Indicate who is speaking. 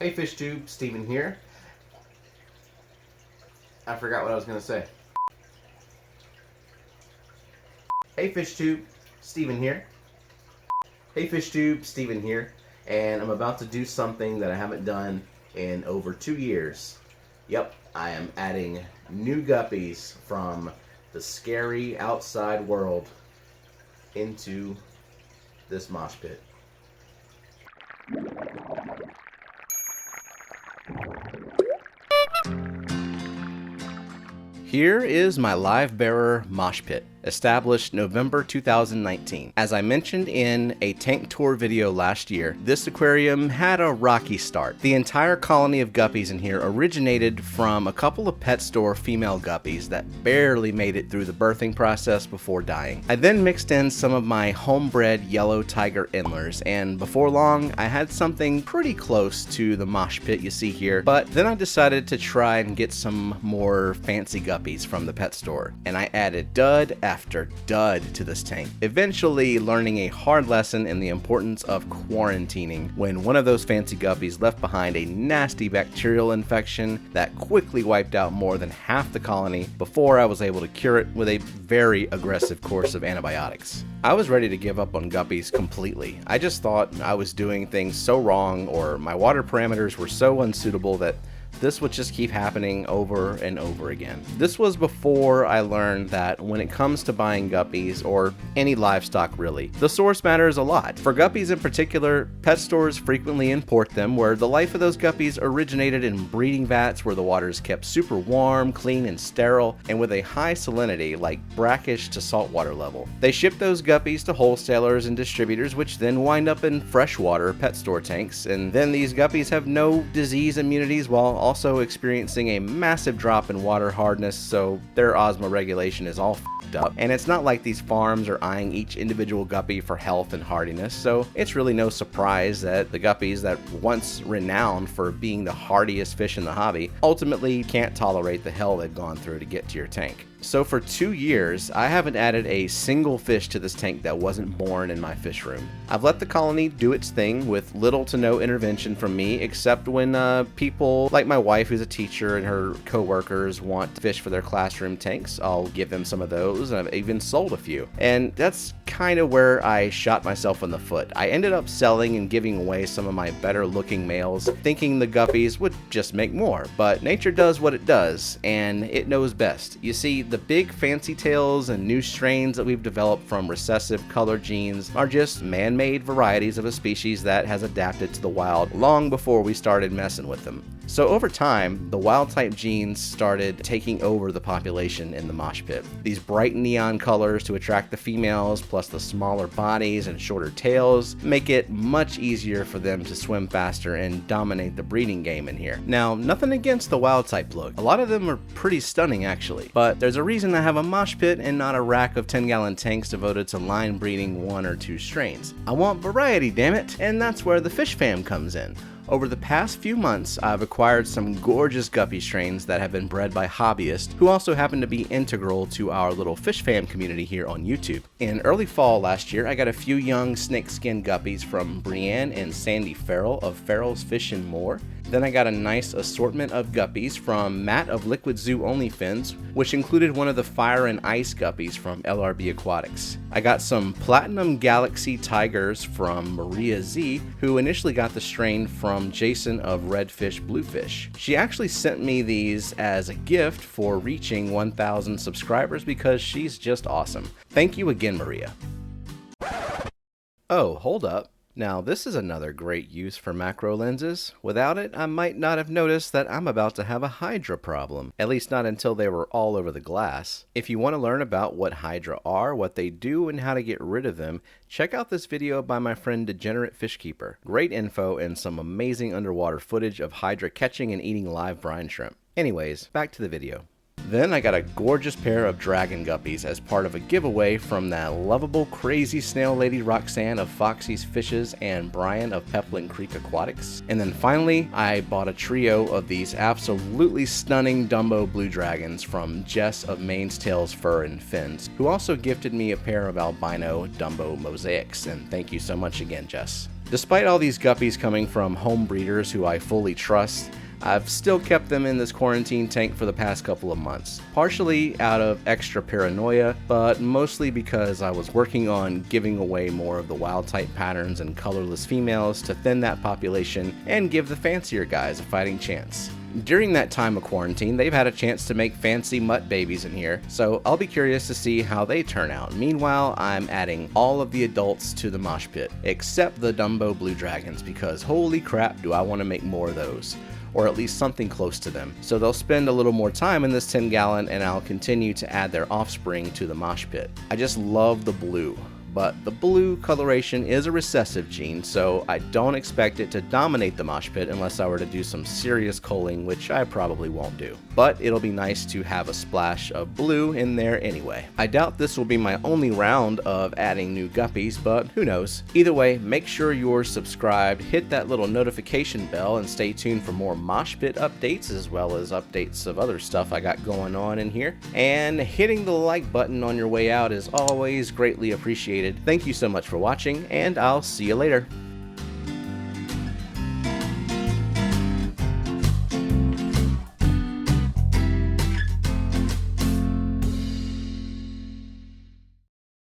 Speaker 1: Hey Fish Tube, Steven here. I forgot what I was going to say. Hey Fish Tube, Steven here. Hey Fish Tube, Steven here. And I'm about to do something that I haven't done in over 2 years. Yep, I am adding new guppies from the scary outside world into this mosh pit. Here is my Livebearer Mosh Pit, established November 2019. As I mentioned in a tank tour video last year, this aquarium had a rocky start. The entire colony of guppies in here originated from a couple of pet store female guppies that barely made it through the birthing process before dying. I then mixed in some of my home-bred yellow tiger endlers, and before long I had something pretty close to the mosh pit you see here, but then I decided to try and get some more fancy guppies from the pet store, and I added dud after dud to this tank, eventually learning a hard lesson in the importance of quarantining when one of those fancy guppies left behind a nasty bacterial infection that quickly wiped out more than half the colony before I was able to cure it with a very aggressive course of antibiotics. I was ready to give up on guppies completely. I just thought I was doing things so wrong, or my water parameters were so unsuitable that this would just keep happening over and over again. This was before I learned that when it comes to buying guppies, or any livestock really, the source matters a lot. For guppies in particular, pet stores frequently import them where the life of those guppies originated in breeding vats where the water is kept super warm, clean, and sterile, and with a high salinity like brackish to saltwater level. They ship those guppies to wholesalers and distributors, which then wind up in freshwater pet store tanks, and then these guppies have no disease immunities while also experiencing a massive drop in water hardness, so their osmoregulation is all f***ed up. And it's not like these farms are eyeing each individual guppy for health and hardiness, so it's really no surprise that the guppies that once renowned for being the hardiest fish in the hobby ultimately can't tolerate the hell they've gone through to get to your tank. So for 2 years, I haven't added a single fish to this tank that wasn't born in my fish room. I've let the colony do its thing with little to no intervention from me, except when people like my wife, who's a teacher, and her co-workers want fish for their classroom tanks. I'll give them some of those, and I've even sold a few. And that's kind of where I shot myself in the foot. I ended up selling and giving away some of my better looking males, thinking the guppies would just make more. But nature does what it does, and it knows best. You see, the big fancy tails and new strains that we've developed from recessive color genes are just man-made varieties of a species that has adapted to the wild long before we started messing with them. So over time, the wild-type genes started taking over the population in the mosh pit. These bright neon colors to attract the females, plus the smaller bodies and shorter tails, make it much easier for them to swim faster and dominate the breeding game in here. Now, nothing against the wild-type look. A lot of them are pretty stunning actually, but there's a reason I have a mosh pit and not a rack of 10-gallon tanks devoted to line breeding 1 or 2 strains. I want variety, damn it, and that's where the fish fam comes in. Over the past few months, I've acquired some gorgeous guppy strains that have been bred by hobbyists who also happen to be integral to our little fish fam community here on YouTube. In early fall last year, I got a few young snakeskin guppies from Brienne and Sandy Farrell of Farrell's Fish and More. Then I got a nice assortment of guppies from Matt of Liquid Zoo Only Fins, which included one of the Fire and Ice guppies from LRB Aquatics. I got some Platinum Galaxy Tigers from Maria Z, who initially got the strain from Jason of Redfish Bluefish. She actually sent me these as a gift for reaching 1,000 subscribers because she's just awesome. Thank you again, Maria. Oh, hold up. Now this is another great use for macro lenses. Without it, I might not have noticed that I'm about to have a Hydra problem, at least not until they were all over the glass. If you want to learn about what Hydra are, what they do, and how to get rid of them, check out this video by my friend Degenerate Fishkeeper. Great info and some amazing underwater footage of Hydra catching and eating live brine shrimp. Anyways, back to the video. Then I got a gorgeous pair of dragon guppies as part of a giveaway from that lovable crazy snail lady Roxanne of Foxy's Fishes and Brian of Peplin Creek Aquatics. And then finally, I bought a trio of these absolutely stunning Dumbo blue dragons from Jess of Maine's Tails Fur and Fins, who also gifted me a pair of albino Dumbo mosaics. And thank you so much again, Jess. Despite all these guppies coming from home breeders who I fully trust, I've still kept them in this quarantine tank for the past couple of months, partially out of extra paranoia, but mostly because I was working on giving away more of the wild type patterns and colorless females to thin that population and give the fancier guys a fighting chance. During that time of quarantine, they've had a chance to make fancy mutt babies in here, so I'll be curious to see how they turn out. Meanwhile, I'm adding all of the adults to the mosh pit, except the Dumbo blue dragons, because holy crap do I want to make more of those, or at least something close to them. So they'll spend a little more time in this 10 gallon and I'll continue to add their offspring to the mosh pit. I just love the blue. But the blue coloration is a recessive gene, so I don't expect it to dominate the mosh pit unless I were to do some serious culling, which I probably won't do. But it'll be nice to have a splash of blue in there anyway. I doubt this will be my only round of adding new guppies, but who knows. Either way, make sure you're subscribed, hit that little notification bell, and stay tuned for more mosh pit updates as well as updates of other stuff I got going on in here. And hitting the like button on your way out is always greatly appreciated. Thank you so much for watching, and I'll see you later.